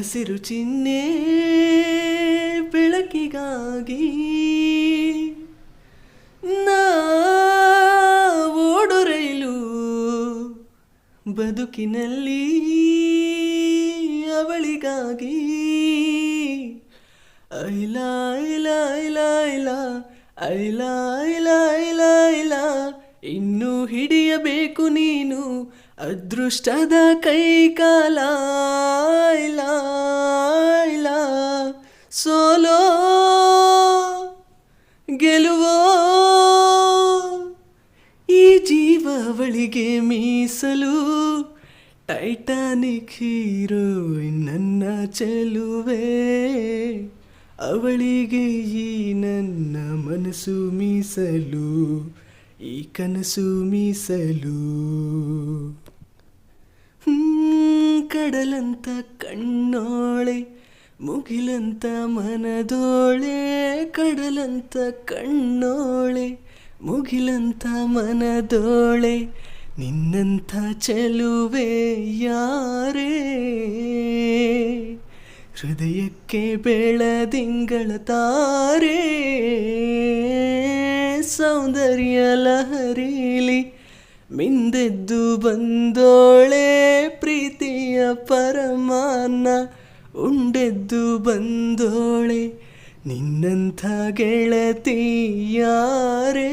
ಹಸಿರು ಚಿಹ್ನೆ ಬೆಳಕಿಗಾಗಿ ನಾ ಓಡು ರೈಲು ಬದುಕಿನಲ್ಲಿ ಅವಳಿಗಾಗಿ ಐಲ ಐಲ ಐಲ ಐಲ ಐಲ ಐಲ ಐಲ ಐಲ ಇನ್ನು ಹಿಡಿಯಬೇಕು ನೀನು ಅದೃಷ್ಟದ ಕೈಕಾಲ ಐಲ ಐಲ ಸೋಲೋ ಗೆಲುವೋ ಈ ಜೀವ ಅವಳಿಗೆ ಮೀಸಲು ಟೈಟಾನಿಕ್ ಹೀರೋಯಿನ್ ನನ್ನ ಚೆಲುವೆ ಅವಳಿಗೆ ಈ ನನ್ನ ಮನಸ್ಸು ಮೀಸಲು ಈ ಕನಸು ಮೀಸಲು ಕಡಲಂತ ಕಣ್ಣೋಳೆ ಮುಗಿಲಂತ ಮನದೋಳೆ ಕಡಲಂತ ಕಣ್ಣೋಳೆ ಮುಗಿಲಂತ ಮನದೋಳೆ ನಿನ್ನಂಥ ಚೆಲುವೆ ಯಾರೇ ಹೃದಯಕ್ಕೆ ಬೆಳದಿಂಗಳ ತಾರೆ ಸೌಂದರ್ಯ ಲಹರಿಲಿ ಮಿಂದೆದ್ದು ಬಂದೋಳೆ ಪ್ರೀತಿಯ ಪರಮಾನ ಉಂಡೆದ್ದು ಬಂದೋಳೆ ನಿನ್ನಂಥ ಗೆಳತಿ ಯಾರೇ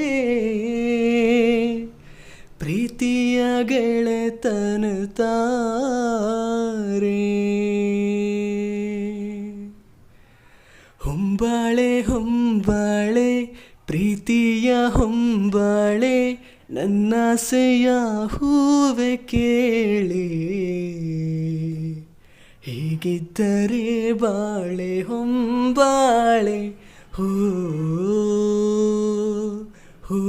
ಪ್ರೀತಿಯ ಗೆಳೆತನ ತಾರೆ ಹೊಂಬಾಳೆ ಹೊಂಬಾಳೆ ಪ್ರೀತಿಯ ಹೊಂಬಾಳೆ ನನ್ನಾಸೆಯ ಹೂವೆ ಕೇಳಿ ಹೀಗಿದ್ದರೆ ಬಾಳೆ ಹೊಂಬಾಳೆ ಹೋ ಹೋ